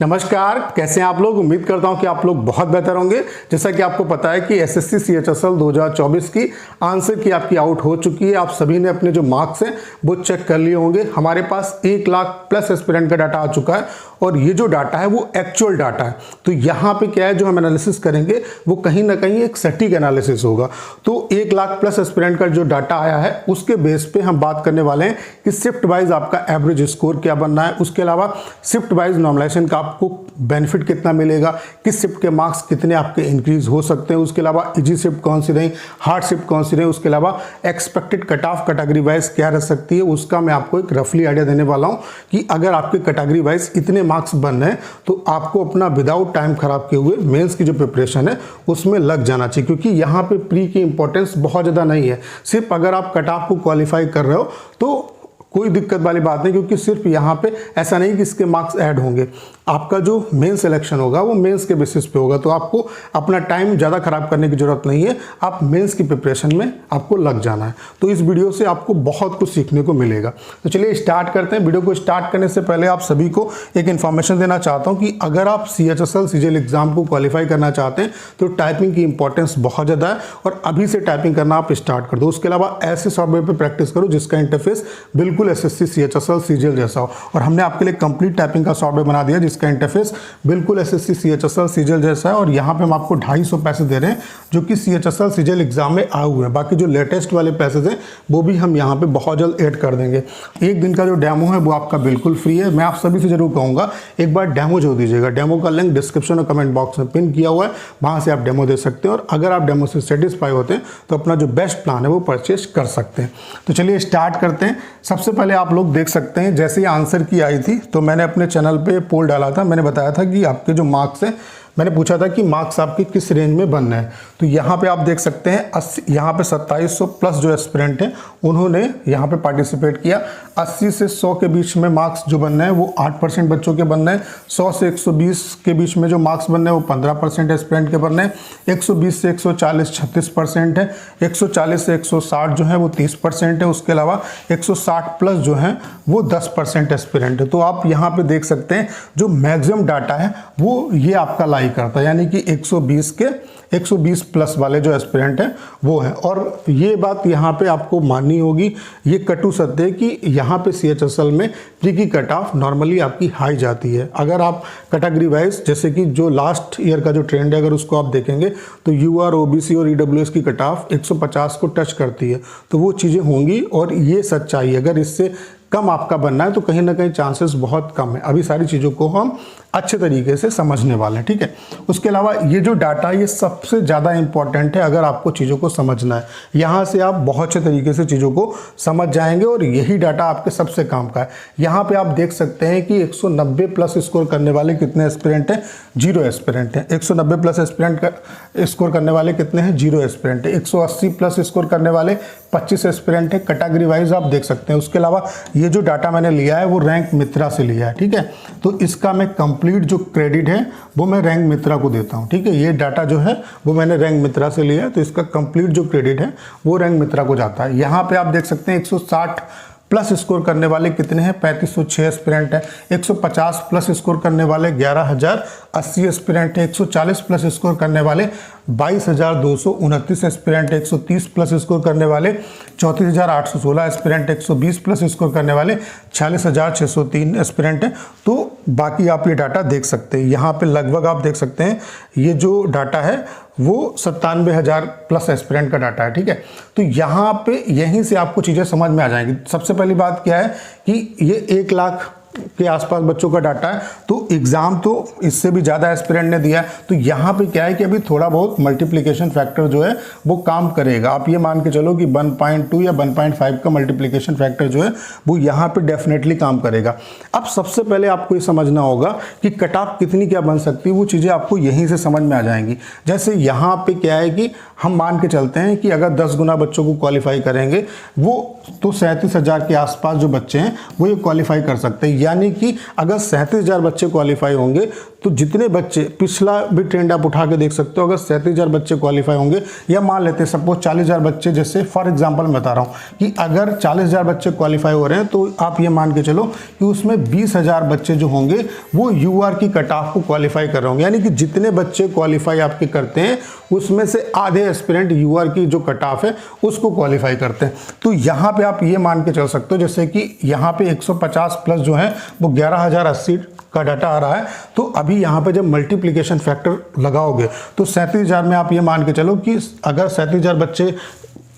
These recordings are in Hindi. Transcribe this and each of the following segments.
नमस्कार, कैसे हैं आप लोग। उम्मीद करता हूं कि आप लोग बहुत बेहतर होंगे। जैसा कि आपको पता है कि एसएससी सीएचएसएल 2024 की आंसर की आपकी आउट हो चुकी है। आप सभी ने अपने जो मार्क्स हैं वो चेक कर लिए होंगे। हमारे पास 1 लाख प्लस एस्पिरेंट का डाटा आ चुका है और ये जो डाटा है वो एक्चुअल डाटा है। तो यहाँ पे क्या है, जो हम एनालिसिस करेंगे वो कहीं ना कहीं एक सटीक एनालिसिस होगा। तो 1 लाख प्लस एस्पिरेंट का जो डाटा आया है उसके बेस पे हम बात करने वाले हैं कि शिफ्ट वाइज आपका एवरेज स्कोर क्या बनना है। उसके अलावा शिफ्ट वाइज नॉर्मलाइजेशन का आपको बेनिफिट कितना मिलेगा, किस शिफ्ट के मार्क्स कितने आपके इंक्रीज हो सकते हैं। उसके अलावा इजी शिफ्ट कौन सी रही, हार्ड शिफ्ट कौन सी रही। उसके अलावा expected cut off category wise क्या रह सकती है, उसका मैं आपको एक रफली आइडिया देने वाला हूं कि अगर आपके कैटेगरी वाइज इतने मार्क्स बन रहे हैं तो आपको अपना विदाउट टाइम खराब किए हुए मेंस की जो प्रिपरेशन है उसमें लग जाना चाहिए। क्योंकि यहाँ पे प्री की इंपॉर्टेंस बहुत ज़्यादा नहीं है। सिर्फ अगर आप कट ऑफ को क्वालिफाई कर रहे हो तो कोई दिक्कत वाली बात नहीं, क्योंकि सिर्फ यहाँ पे ऐसा नहीं कि इसके मार्क्स ऐड होंगे। आपका जो मेन सिलेक्शन होगा वो मेंस के बेसिस पे होगा। तो आपको अपना टाइम ज़्यादा खराब करने की जरूरत नहीं है। आप मेंस की प्रिपरेशन में आपको लग जाना है। तो इस वीडियो से आपको बहुत कुछ सीखने को मिलेगा। तो चलिए स्टार्ट करते हैं। वीडियो को स्टार्ट करने से पहले आप सभी को एक इन्फॉर्मेशन देना चाहता हूँ कि अगर आप सीएचएसएल सीजीएल एग्जाम को क्वालिफाई करना चाहते हैं तो टाइपिंग की इंपॉर्टेंस बहुत ज़्यादा है और अभी से टाइपिंग करना आप स्टार्ट कर दो। उसके अलावा ऐसे सॉफ्टवेयर पर प्रैक्टिस करो जिसका इंटरफेस बिल्कुल एसएससी सीएचएसएल सीजीएल जैसा हो। और हमने आपके लिए कंप्लीट टाइपिंग का सॉफ्टवेयर बना दिया जिसका इंटरफेस बिल्कुल एसएससी सीएचएसएल सीजीएल जैसा है। और यहाँ पे हम आपको 250 पैसे दे रहे हैं जो कि सीएचएसएल सीजीएल एग्जाम में आए हुए हैं। बाकी जो लेटेस्ट वाले पैसेज हैं वो भी हम यहाँ पे बहुत जल्द ऐड कर देंगे। एक दिन का जो डेमो है वो आपका बिल्कुल फ्री है। मैं आप सभी से जरूर कहूँगा एक बार डेमो जो दीजिएगा। डेमो का लिंक डिस्क्रिप्शन और कमेंट बॉक्स में पिन किया हुआ है, वहाँ से आप डेमो दे सकते हैं। और अगर आप डेमो से सेटिस्फाई होते हैं तो अपना जो बेस्ट प्लान है वो परचेज कर सकते हैं। तो चलिए स्टार्ट करते हैं। सबसे पहले आप लोग देख सकते हैं, जैसे ही आंसर की आई थी तो मैंने अपने चैनल पे पोल डाला था। मैंने बताया था कि आपके जो मार्क्स हैं, मैंने पूछा था कि मार्क्स आपके किस रेंज में बनना है। तो यहाँ पे आप देख सकते हैं 80, यहाँ पे 2700 प्लस जो एस्पिरेंट हैं उन्होंने यहाँ पे पार्टिसिपेट किया। 80 से 100 के बीच में मार्क्स जो बनना है वो 8% बच्चों के बनना है। 100 से 120 के बीच में जो मार्क्स बनना है वो 15% एस्पिरेंट के बनना है। 120 से 140 36% है। 140 से 160 जो है वो 30% है। उसके अलावा 160 प्लस जो है वो 10% एस्पिरेंट है। तो आप यहाँ पे देख सकते हैं जो मैक्सिमम डाटा है वो ये आपका लाई करता है, यानी कि 120 प्लस वाले जो एस्पिरेंट हैं वो है। और ये बात यहाँ पे आपको माननी होगी, ये कटु सत्य है कि यहाँ पे सीएचएसएल में प्री की कट ऑफ नॉर्मली आपकी हाई जाती है। अगर आप कैटेगरी वाइज, जैसे कि जो लास्ट ईयर का जो ट्रेंड है अगर उसको आप देखेंगे तो यूआर, ओबीसी और ईडब्ल्यूएस की कट ऑफ 150 को टच करती है। तो वो चीज़ें होंगी और ये सच्चाई है। अगर इससे कम आपका बनना है तो कहीं ना कहीं चांसेस बहुत कम है। अभी सारी चीज़ों को हम अच्छे तरीके से समझने वाले हैं, ठीक है। उसके अलावा ये जो डाटा है ये सबसे ज़्यादा इंपॉर्टेंट है अगर आपको चीज़ों को समझना है। यहाँ से आप बहुत अच्छे तरीके से चीज़ों को समझ जाएंगे और यही डाटा आपके सबसे काम का है। यहाँ पे आप देख सकते हैं कि 190 प्लस स्कोर करने वाले कितने एस्पिरेंट हैं, 0 एस्पिरेंट हैं। 190 प्लस एस्पिरेंट का स्कोर करने वाले कितने हैं, 0 एस्पिरेंट है। 180 प्लस स्कोर करने वाले 25 एस्पिरेंट है। कैटेगरी वाइज आप देख सकते हैं। उसके अलावा ये जो डाटा मैंने लिया है वो रैंक मित्रा से लिया है, ठीक है। तो इसका मैं कंप्लीट जो क्रेडिट है वो मैं रैंक मित्रा को देता हूं, ठीक है। ये डाटा जो है वो मैंने रैंक मित्रा से लिया है तो इसका कंप्लीट जो क्रेडिट है वो रैंक मित्रा को जाता है। यहाँ पे आप देख सकते हैं 160 प्लस स्कोर करने वाले कितने हैं, 3506 एस्पिरेंट है। 150 प्लस स्कोर करने वाले 11080 एस्पिरेंट है। 140 प्लस स्कोर करने वाले 22229 एस्पिरेंट है। 130 प्लस स्कोर करने वाले 34816 एस्पिरेंट है। 120 प्लस स्कोर करने वाले 46603 एस्पिरेंट है। तो बाकी आप ये डाटा देख सकते हैं। यहाँ पे लगभग आप देख सकते हैं ये जो डाटा है वो 97,000 प्लस एस्पिरेंट का डाटा है, ठीक है। तो यहाँ पे यहीं से आपको चीज़ें समझ में आ जाएंगी। सबसे पहली बात क्या है कि ये 1 लाख के आसपास बच्चों का डाटा है तो एग्जाम तो इससे भी ज़्यादा एस्पिरेंट ने दिया है। तो यहाँ पे क्या है कि अभी थोड़ा बहुत मल्टीप्लिकेशन फैक्टर जो है वो काम करेगा। आप ये मान के चलो कि 1.2 या 1.5 का मल्टीप्लिकेशन फैक्टर जो है वो यहाँ पे डेफिनेटली काम करेगा। अब सबसे पहले आपको ये समझना होगा कि कट ऑफ कितनी क्या बन सकती है, वो चीज़ें आपको यहीं से समझ में आ जाएंगी। जैसे यहाँ पे क्या है कि हम मान के चलते हैं कि अगर 10 गुना बच्चों को क्वालिफाई करेंगे वो तो 37,000 के आसपास जो बच्चे हैं वो ये क्वालिफाई कर सकते हैं। यानी कि अगर 37,000 बच्चे क्वालिफाई होंगे तो जितने बच्चे, पिछला भी ट्रेंड आप उठा के देख सकते हो, अगर 37,000 बच्चे क्वालिफाई होंगे, या मान लेते हैं सपोज 40,000 बच्चे, जैसे फॉर एग्जांपल मैं बता रहा हूँ कि अगर 40,000 बच्चे क्वालिफाई हो रहे हैं तो आप ये मान के चलो कि उसमें 20,000 बच्चे जो होंगे वो यूआर की कट ऑफ को क्वालिफाई कर रहे होंगे। यानी कि जितने बच्चे क्वालिफाई आपके करते हैं उसमें से आधे एस्पिरेंट यूआर की जो कट ऑफ है उसको क्वालिफाई करते हैं। तो यहाँ पे आप ये मान के चल सकते हो जैसे कि यहाँ पे 150 प्लस जो है वो 11,080 का डाटा आ रहा है। तो अभी यहाँ पे जब मल्टीप्लिकेशन फैक्टर लगाओगे तो 37,000 में आप ये मान के चलो कि अगर 37,000 बच्चे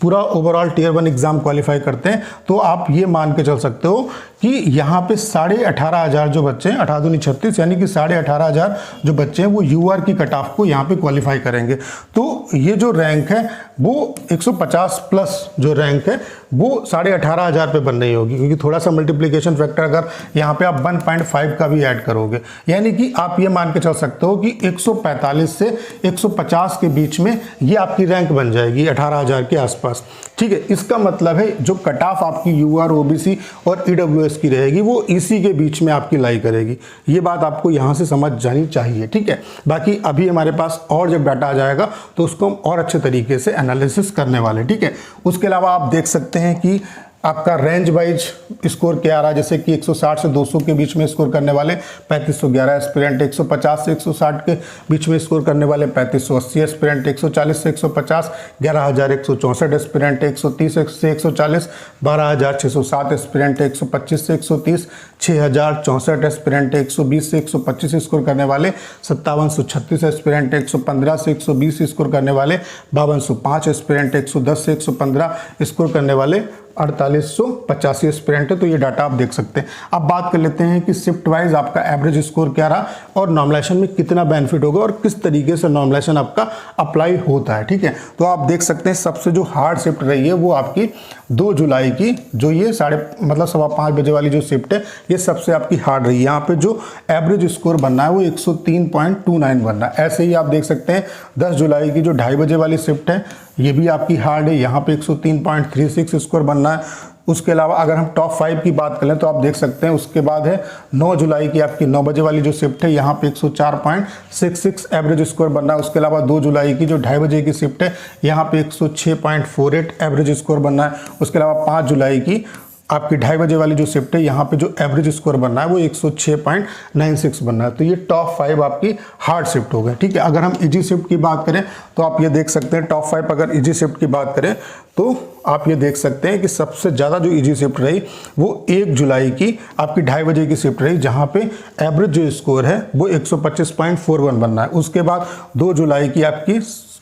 पूरा ओवरऑल टियर 1 एग्जाम क्वालिफाई करते हैं तो आप ये मान के चल सकते हो कि यहाँ पे 18,500 जो बच्चे हैं, 18 दूनी 36, यानी कि 18,500 जो बच्चे हैं वो यूआर की कट ऑफ को यहाँ पे क्वालिफाई करेंगे। तो ये जो रैंक है वो 150 प्लस जो रैंक है वो 18,500 पे बन रही होगी, क्योंकि थोड़ा सा मल्टीप्लिकेशन फैक्टर अगर यहाँ पे आप 1.5 का भी ऐड करोगे, यानी कि आप ये मान के चल सकते हो कि 145 से 150 के बीच में ये आपकी रैंक बन जाएगी 18,000 के आसपास। ठीक है, इसका मतलब है जो कट ऑफ आपकी यूआर, ओबीसी और ईडब्ल्यूएस की रहेगी वो इसी के बीच में आपकी लाई करेगी। ये बात आपको यहाँ से समझ जानी चाहिए। ठीक है, बाकी अभी हमारे पास और जब डाटा आ जाएगा तो उसको हम और अच्छे तरीके से एनालिसिस करने वाले। ठीक है, उसके अलावा आप देख सकते हैं कि आपका रेंज वाइज स्कोर क्या आ रहा है, जैसे कि 160 से 200 के बीच में स्कोर करने वाले 3511 एस्पिरेंट, 150 से 160 के बीच में स्कोर करने वाले 3580 एस्पिरेंट, 140 से 150 11,164 एस्पिरेंट, 130 से 140 12,607 एस्पिरेंट, 125 से 130 6,064 एस्पिरेंट, 120 से 125 स्कोर करने वाले 5736 एस्पिरेंट, 115 से 120 स्कोर करने वाले 5205 एस्पिरेंट, 110 से 115 स्कोर करने वाले 4885 एस्पिरेंट है। तो ये डाटा आप देख सकते हैं। अब बात कर लेते हैं कि शिफ्ट वाइज आपका एवरेज स्कोर क्या रहा और नॉर्मलाइजेशन में कितना बेनिफिट होगा और किस तरीके से नॉर्मलाइजेशन आपका अप्लाई होता है। ठीक है, तो आप देख सकते हैं सबसे जो हार्ड शिफ्ट रही है वो आपकी 2 जुलाई की, जो ये 5:15 बजे वाली जो शिफ्ट है ये सबसे आपकी हार्ड रही है। यहाँ पे जो एवरेज स्कोर बनना है वो 103.29 बनना है। ऐसे ही आप देख सकते हैं 10 जुलाई की जो 2:30 बजे वाली शिफ्ट है ये भी आपकी हार्ड है, यहाँ पे 103.36 स्कोर बनना है। उसके अलावा अगर हम टॉप 5 की बात करें तो आप देख सकते हैं उसके बाद है 9 जुलाई की आपकी 9 बजे वाली जो शिफ्ट है, यहाँ पे 104.66 एवरेज स्कोर बनना है। उसके अलावा 2 जुलाई की जो 2:30 बजे की शिफ्ट है यहाँ पे 106.48 एवरेज स्कोर बनना है। उसके अलावा 5 जुलाई की आपकी 2:30 बजे वाली जो शिफ्ट है यहाँ पे जो एवरेज स्कोर बनना है वो 106.96 बनना है। तो ये टॉप 5 आपकी हार्ड शिफ्ट हो गए। ठीक है, अगर हम इजी शिफ्ट की बात करें तो आप ये देख सकते हैं टॉप 5 अगर इजी शिफ्ट की बात करें तो आप ये देख सकते हैं कि सबसे ज़्यादा जो इजी शिफ्ट रही वो 1 जुलाई की आपकी 2:30 बजे की शिफ्ट रही, जहाँ पे एवरेज जो स्कोर है वो 125.41 बनना है। उसके बाद 2 जुलाई की आपकी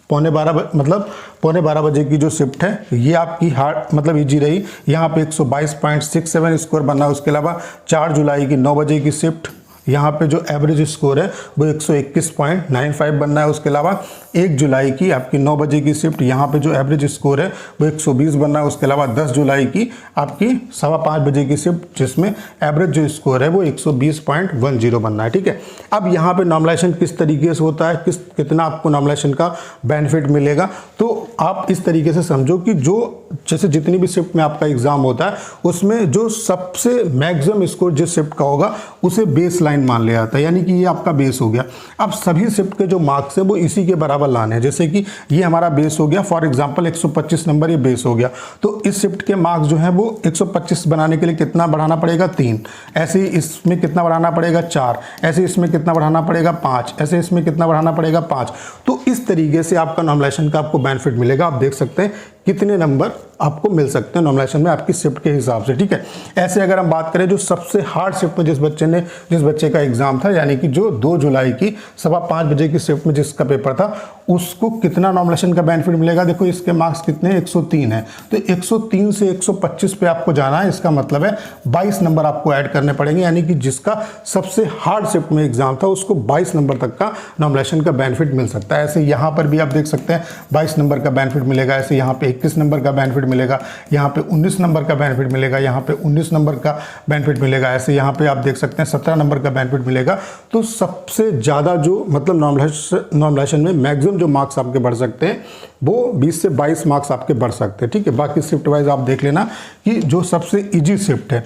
12:15 बजे की जो शिफ्ट है ये आपकी हार्ड मतलब इजी रही, यहाँ पे 122.67 स्कोर बनना है। उसके अलावा 4 जुलाई की 9 बजे की शिफ्ट यहाँ पे जो एवरेज स्कोर है वो 121.95 बनना है। उसके अलावा 1 जुलाई की आपकी 9 बजे की शिफ्ट यहाँ पे जो एवरेज स्कोर है वो 120 बनना है। उसके अलावा 10 जुलाई की आपकी 5:15 बजे की शिफ्ट जिसमें एवरेज जो स्कोर है वो 120.10 बनना है। ठीक है, अब यहाँ पे नॉर्मलाइजेशन किस तरीके से होता है, कितना आपको नॉर्मलाइजेशन का बेनिफिट मिलेगा, तो आप इस तरीके से समझो कि जो जैसे जितनी भी शिफ्ट में आपका एग्जाम होता है उसमें जो सबसे मैक्सिमम स्कोर जिस शिफ्ट का होगा उसे बेस लाइन मान लिया जाता है, यानी कि ये आपका बेस हो गया। अब सभी शिफ्ट के जो मार्क्स है वो इसी के बराबर लाने हैं। जैसे कि ये हमारा बेस हो गया, फॉर एग्जांपल 125 नंबर ये बेस हो गया, तो इस शिफ्ट के मार्क्स जो है वो 125 बनाने के लिए कितना बढ़ाना पड़ेगा 3, ऐसे ही इसमें कितना बढ़ाना पड़ेगा 4, ऐसे इसमें कितना बढ़ाना पड़ेगा 5, ऐसे इसमें कितना बढ़ाना पड़ेगा 5। तो इस तरीके से आपका नॉर्मलाइजेशन का आपको बेनिफिट मिलेगा। आप देख सकते हैं कितने नंबर आपको मिल सकते हैं नॉर्मलाइजेशन में आपकी शिफ्ट के हिसाब से। ठीक है, ऐसे अगर हम बात करें जो सबसे हार्ड शिफ्ट में जिस बच्चे का एग्जाम था, यानी कि जो 2 जुलाई की 5:15 बजे की शिफ्ट में जिसका पेपर था, उसको कितना नॉर्मलाइजेशन का बेनिफिट मिलेगा। देखो इसके मार्क्स कितने 103 है, तो 103 से 125 पे आपको जाना है। इसका मतलब है 22 नंबर आपको ऐड करने पड़ेंगे, यानी कि जिसका सबसे हार्ड शिफ्ट में एग्जाम था उसको 22 नंबर तक का नॉर्मलाइजेशन का बेनिफिट मिल सकता है। ऐसे यहाँ पर भी आप देख सकते हैं 22 नंबर का बेनिफिट मिलेगा, ऐसे यहाँ पे 21 नंबर का बेनिफिट मिलेगा, यहाँ पे 19 नंबर का बेनिफिट मिलेगा, यहाँ पे 19 नंबर का बेनिफिट मिलेगा, ऐसे यहाँ पे आप देख सकते हैं 17 नंबर का बेनिफिट मिलेगा। तो सबसे ज़्यादा जो मतलब नॉर्मलाइजेशन में मैक्सिमम जो मार्क्स आपके बढ़ सकते हैं वो 20 से 22 मार्क्स आपके बढ़ सकते हैं। ठीक है, बाकी शिफ्ट वाइज आप देख लेना कि जो सबसे ईजी शिफ्ट है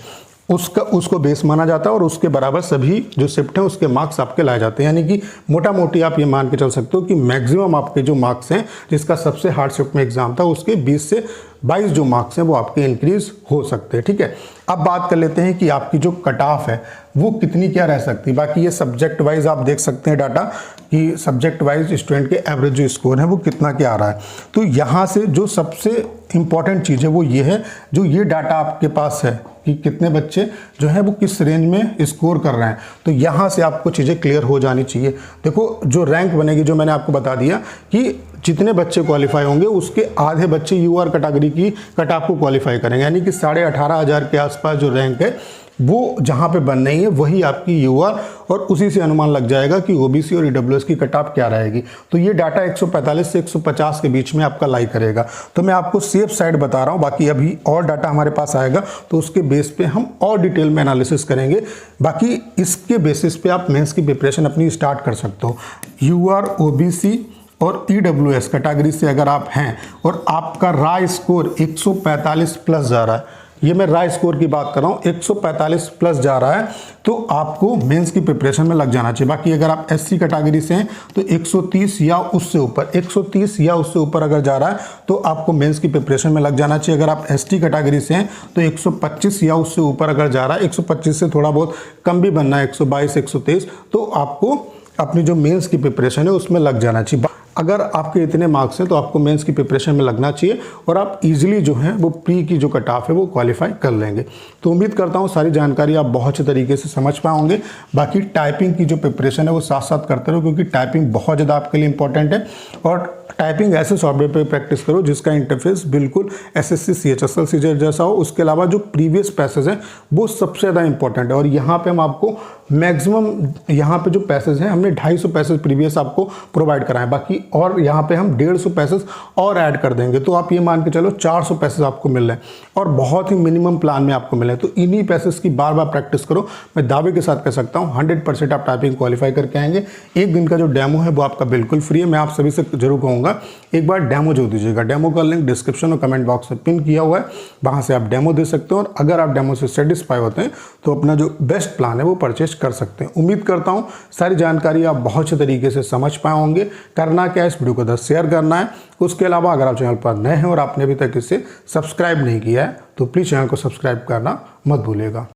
उसको बेस माना जाता है और उसके बराबर सभी जो शिफ्ट हैं उसके मार्क्स आपके लाए जाते हैं। यानी कि मोटा मोटी आप ये मान के चल सकते हो कि मैक्सिमम आपके जो मार्क्स हैं, जिसका सबसे हार्ड शिफ्ट में एग्जाम था, उसके 20 से 22 जो मार्क्स हैं वो आपके इंक्रीज हो सकते हैं। ठीक है, अब बात कर लेते हैं कि आपकी जो कट ऑफ है वो कितनी क्या रह सकती है। बाकी ये सब्जेक्ट वाइज आप देख सकते हैं डाटा कि सब्जेक्ट वाइज स्टूडेंट के एवरेज जो स्कोर है वो कितना क्या आ रहा है। तो यहाँ से जो सबसे इंपॉर्टेंट चीज़ है वो ये है, जो ये डाटा आपके पास है कि कितने बच्चे जो है वो किस रेंज में स्कोर कर रहे हैं, तो यहाँ से आपको चीज़ें क्लियर हो जानी चाहिए। देखो जो रैंक बनेगी, जो मैंने आपको बता दिया कि जितने बच्चे क्वालिफाई होंगे उसके आधे बच्चे यूआर कैटेगरी की कट ऑफ को क्वालिफाई करेंगे। यानी कि 18,500 के आसपास जो रैंक है वो जहाँ पे बन रही है वही आपकी यूआर, और उसी से अनुमान लग जाएगा कि ओबीसी और ईडब्ल्यूएस की कट ऑफ क्या रहेगी। तो ये डाटा 145 से 150 के बीच में आपका लाई करेगा। तो मैं आपको सेफ साइड बता रहा हूँ, बाकी अभी और डाटा हमारे पास आएगा तो उसके बेस पे हम और डिटेल में एनालिसिस करेंगे। बाकी इसके बेसिस पे आप मेंस की प्रिपरेशन अपनी स्टार्ट कर सकते हो। यूआर, ओबीसी और ईडब्ल्यूएस कैटेगरी से अगर आप हैं और आपका रॉ स्कोर 145 प्लस जा रहा है, ये मैं रॉ स्कोर की बात कर रहा हूँ, 145 प्लस जा रहा है, तो आपको मेंस की प्रिपरेशन में लग जाना चाहिए। बाकी अगर आप एससी कैटेगरी से हैं तो 130 या उससे ऊपर, 130 या उससे ऊपर अगर जा रहा है तो आपको मेंस की प्रिपरेशन में लग जाना चाहिए। अगर आप एसटी कैटेगरी से हैं तो 125 या उससे ऊपर अगर जा रहा है, 125 से थोड़ा बहुत कम भी बनना है, 122, 123, तो आपको अपनी जो मेंस की प्रिपरेशन है उसमें लग जाना चाहिए। अगर आपके इतने मार्क्स हैं तो आपको मेंस की प्रिपरेशन में लगना चाहिए और आप इजीली जो है वो प्री की जो कट ऑफ है वो क्वालिफाई कर लेंगे। तो उम्मीद करता हूँ सारी जानकारी आप बहुत अच्छे तरीके से समझ पाओगे। बाकी टाइपिंग की जो प्रिपरेशन है वो साथ साथ करते रहो, क्योंकि टाइपिंग बहुत ज़्यादा आपके लिए इंपॉर्टेंट है। और टाइपिंग ऐसे सॉफ्टवेयर पे प्रैक्टिस करो जिसका इंटरफेस बिल्कुल एसएससी सीएचएसएल सीजे जैसा हो। उसके अलावा जो प्रीवियस पैसेज हैं वो सबसे ज़्यादा इंपॉर्टेंट है, और यहाँ पे हम आपको मैक्सिमम यहाँ पे जो पैसेज हैं हमने 250 पैसेज प्रीवियस आपको प्रोवाइड कराएं, बाकी और यहाँ पे हम 150 पैसेज और ऐड कर देंगे। तो आप ये मान के चलो 400 पैसेज आपको मिल रहे हैं और बहुत ही मिनिमम प्लान में आपको मिले हैं। तो इन्हीं पैसेज की बार बार प्रैक्टिस करो। मैं दावे के साथ कह सकता हूँ 100% आप टाइपिंग क्वालिफाई करके आएंगे। एक दिन का जो डेमो है वो आपका बिल्कुल फ्री है। मैं आप सभी से जरूर कहूँगा एक बार डेमो जो दीजिएगा। डेमो का लिंक डिस्क्रिप्शन और कमेंट बॉक्स में पिन किया हुआ है, वहाँ से आप डेमो दे सकते हो। और अगर आप डेमो से सेटिस्फाई होते हैं तो अपना जो बेस्ट प्लान है वो परचेज कर सकते हैं। उम्मीद करता हूँ सारी जानकारी आप बहुत अच्छे तरीके से समझ पाए होंगे। करना क्या है, इस वीडियो को 10 शेयर करना है। उसके अलावा अगर आप चैनल पर नए हैं और आपने अभी तक इसे सब्सक्राइब नहीं किया है तो प्लीज़ चैनल को सब्सक्राइब करना मत भूलिएगा।